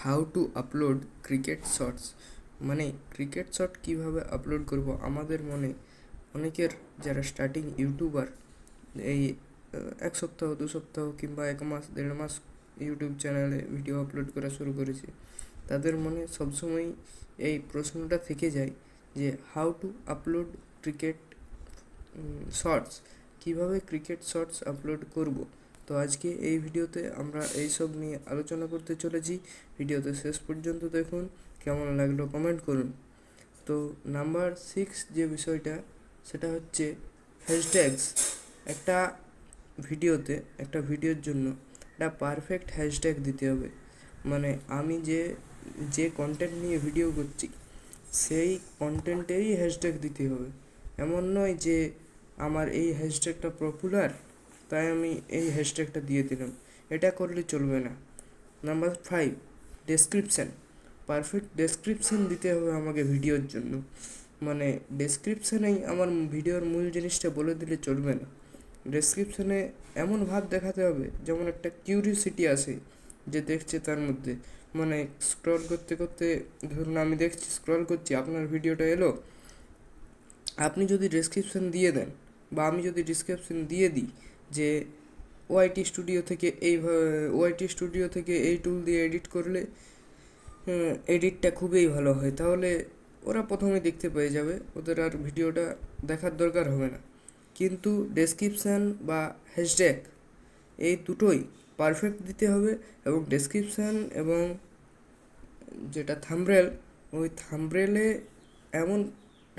How to upload cricket shorts, মানে cricket shot কীভাবে upload করব। আমাদের মনে অনেকের যারা স্টার্টিং ইউটিউবার, এই 1 সপ্তাহ 2 সপ্তাহ কিংবা 1 মাস 1.5 মাস ইউটিউব চ্যানেলে ভিডিও আপলোড করা শুরু করেছে, তাদের মনে সবসময় এই প্রশ্নটা থেকে যায় যে how to upload cricket shorts, কীভাবে ক্রিকেট শর্টস আপলোড করব। তো আজকে এই ভিডিওতে আমরা এইসব নিয়ে আলোচনা করতে চলেছি। ভিডিওতে শেষ পর্যন্ত দেখুন, কেমন লাগলো কমেন্ট করুন। তো নাম্বার 6 যে বিষয়টা, সেটা হচ্ছে হ্যাশট্যাগস। একটা ভিডিওর জন্য একটা পারফেক্ট হ্যাশট্যাগ দিতে হবে। মানে আমি যে কন্টেন্ট নিয়ে ভিডিও করছি সেই কন্টেন্টেরই হ্যাশট্যাগ দিতে হবে। এমন নয় যে আমার এই হ্যাশট্যাগটা পপুলার তাই আমি এই হ্যাশট্যাগটা দিয়ে দিলাম, এটা করলে চলবে না। Number 5, description. পারফেক্ট ডেসক্রিপশান দিতে হবে আমাকে ভিডিওর জন্য। মানে ডেসক্রিপশানেই আমার ভিডিওর মূল জিনিসটা বলে দিলে চলবে না। ডেসক্রিপশানে এমন ভাব দেখাতে হবে যেমন একটা কিউরিওসিটি আসে যে দেখছে তার মধ্যে। মানে স্ক্রল করতে করতে, ধরুন আমি দেখছি, স্ক্রল করছি, আপনার ভিডিওটা এলো, আপনি যদি ডেসক্রিপশান দিয়ে দেন বা আমি যদি ডেসক্রিপশান দিয়ে দিই যে ওয়াইটি স্টুডিও থেকে এই টুল দিয়ে এডিট করলে এডিটটা খুবই ভালো হয়, তাহলে ওরা প্রথমে দেখতে পেয়ে যাবে, ওদের আর ভিডিওটা দেখার দরকার হবে না। কিন্তু ডেসক্রিপশান বা হ্যাশট্যাগ এই দুটোই পারফেক্ট দিতে হবে। এবং ডেসক্রিপশান এবং যেটা থাম্বনেল, ওই থাম্বনেলে এমন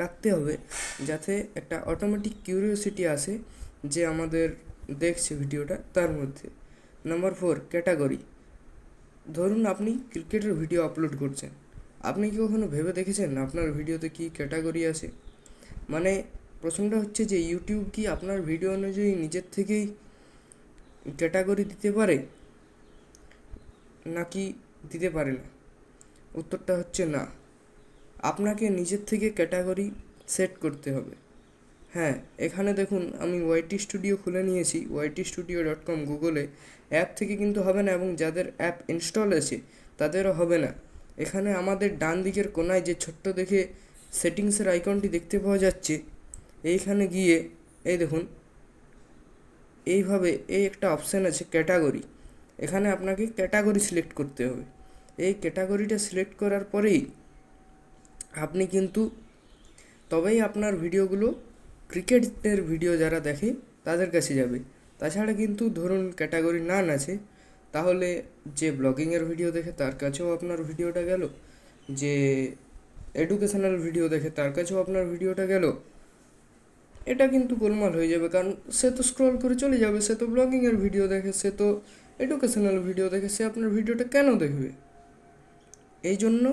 রাখতে হবে যাতে একটা অটোমেটিক কিউরিওসিটি আসে যে আমাদের দেখছে ভিডিওটা তার মধ্যে। Number 4, category. ধরুন আপনি ক্রিকেটের ভিডিও আপলোড করছেন, আপনি কি কখনো ভেবে দেখেছেন আপনার ভিডিওতে কী ক্যাটাগরি আছে? মানে প্রশ্নটা হচ্ছে যে ইউটিউব কি আপনার ভিডিও অনুযায়ী নিজের থেকেই ক্যাটাগরি দিতে পারে নাকি দিতে পারে না? উত্তরটা হচ্ছে না, আপনাকে নিজের থেকে ক্যাটাগরি সেট করতে হবে। হ্যাঁ, এখানে দেখুন আমি ওয়াইটি স্টুডিও খুলে নিয়েছি, ytstudio.com গুগলে। অ্যাপ থেকে কিন্তু হবে না, এবং যাদের অ্যাপ ইনস্টল আছে তাদেরও হবে না। এখানে আমাদের ডান দিকের কোনায় যে ছোট্ট দেখে সেটিংসের আইকনটি দেখতে পাওয়া যাচ্ছে, এইখানে গিয়ে এই দেখুন এইভাবে এই একটা অপশান আছে ক্যাটাগরি। এখানে আপনাকে ক্যাটাগরি সিলেক্ট করতে হবে। এই ক্যাটাগরিটা সিলেক্ট করার পরেই আপনি কিন্তু তবেই আপনার ভিডিওগুলো ক্রিকেটের ভিডিও যারা দেখে তাদের কাছে যাবে। তাছাড়া কিন্তু ধরুন ক্যাটাগরি নান আছে, তাহলে যে ব্লগিংয়ের ভিডিও দেখে তার কাছেও আপনার ভিডিওটা গেল, যে এডুকেশনাল ভিডিও দেখে তার কাছেও আপনার ভিডিওটা গেল। এটা কিন্তু গোলমাল হয়ে যাবে, কারণ সে তো স্ক্রল করে চলে যাবে, সে তো ব্লগিংয়ের ভিডিও দেখে, সে তো এডুকেশনাল ভিডিও দেখে, সে আপনার ভিডিওটা কেন দেখবে? এই জন্য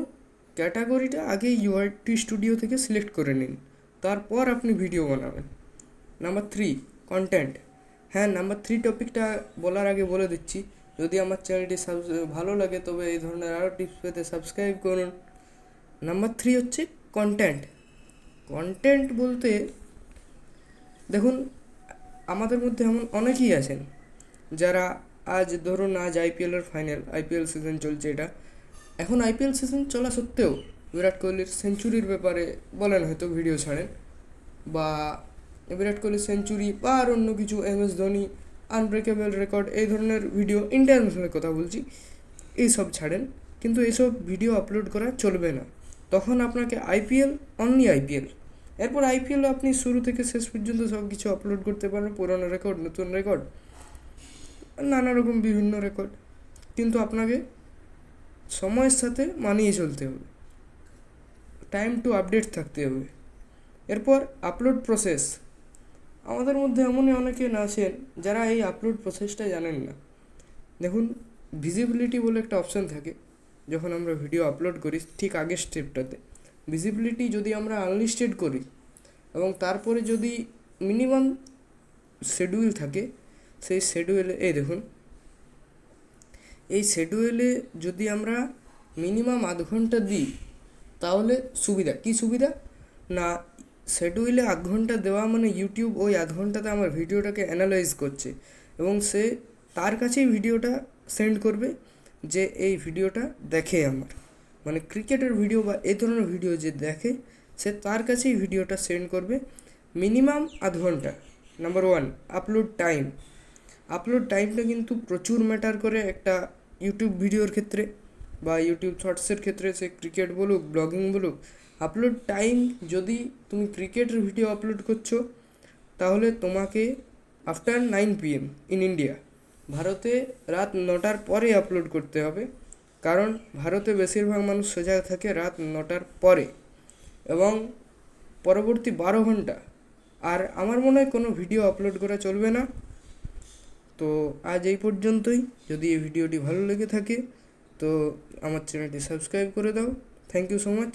ক্যাটাগরিটা আগেই ইউআইটি স্টুডিও থেকে সিলেক্ট করে নিন, তারপর আপনি ভিডিও বানাবেন। Number 3, content. হ্যাঁ, নাম্বার 3 টপিকটা বলার আগে বলে দিচ্ছি, যদি আমার চ্যানেলটি ভালো লাগে তবে এই ধরনের আরও টিপস পেতে সাবস্ক্রাইব করুন। নাম্বার 3 হচ্ছে কন্টেন্ট। কন্টেন্ট বলতে দেখুন, আমাদের মধ্যে এমন অনেকেই আছেন যারা আজ আইপিএলের ফাইনাল, আইপিএল সিজন চলছে। এখন আইপিএল সিজন চলা সত্ত্বেও বিরাট কোহলির সেঞ্চুরির ব্যাপারে বলেন, হয়তো ভিডিও ছাড়েন, বা বিরাট কোহলির সেঞ্চুরি বা আর অন্য কিছু, MS ধোনি আনব্রেকেবল রেকর্ড, এই ধরনের ভিডিও, ইন্টারন্যাশনালের কথা বলছি, এইসব ছাড়েন। কিন্তু এইসব ভিডিও আপলোড করা চলবে না। তখন আপনাকে অনলি আইপিএল, এরপর আইপিএল আপনি শুরু থেকে শেষ পর্যন্ত সব কিছু আপলোড করতে পারেন, পুরনো রেকর্ড, নতুন রেকর্ড, নানা রকম বিভিন্ন রেকর্ড। কিন্তু আপনাকে সময়ের সাথে মানিয়ে চলতে হবে, টাইম টু আপডেট থাকতে হবে। এরপর আপলোড প্রসেস। আমাদের মধ্যে এমনই অনেকে আছেন যারা এই আপলোড প্রসেসটা জানেন না। দেখুন, ভিজিবিলিটি বলে একটা অপশান থাকে যখন আমরা ভিডিও আপলোড করি, ঠিক আগের স্টেপটাতে। ভিজিবিলিটি যদি আমরা আনলিস্টেড করি এবং তারপরে যদি মিনিমাম শিডিউল থাকে, সেই শিডিউলে এই শিডিউলে যদি আমরা মিনিমাম আধ ঘন্টা দিই তাহলে সুবিধা না, শিডিউলে আধ ঘন্টা দেওয়া মানে ইউটিউব ওই আধ ঘন্টাতে আমার ভিডিওটাকে অ্যানালাইজ করছে এবং সে তার কাছেই ভিডিওটা সেন্ড করবে, যে এই ভিডিওটা দেখে আমার, মানে ক্রিকেটের ভিডিও বা এই ধরনের ভিডিও যে দেখে সে তার কাছেই ভিডিওটা সেন্ড করবে মিনিমাম আধ ঘন্টা। নাম্বার ওয়ান, আপলোড টাইমটা কিন্তু প্রচুর ম্যাটার করে একটা ইউটিউব ভিডিওর ক্ষেত্রে বা ইউটিউব শর্টসের ক্ষেত্রে, সে ক্রিকেট বলুক ব্লগিং বলুক। আপলোড টাইম, যদি তুমি ক্রিকেটের ভিডিও আপলোড করছো তাহলে তোমাকে আফটার 9 PM ইন ইন্ডিয়া, ভারতে রাত 9টার পরে আপলোড করতে হবে, কারণ ভারতে বেশিরভাগ মানুষ সজাগ থাকে রাত 9টার পরে, এবং পরবর্তী 12 ঘন্টা আর আমার মনে হয় কোনো ভিডিও আপলোড করা চলবে না। তো আজ এই পর্যন্তই। যদি এই ভিডিওটি ভালো লেগে থাকে তো আমার চ্যানেলটি সাবস্ক্রাইব করে দাও। Thank you so much.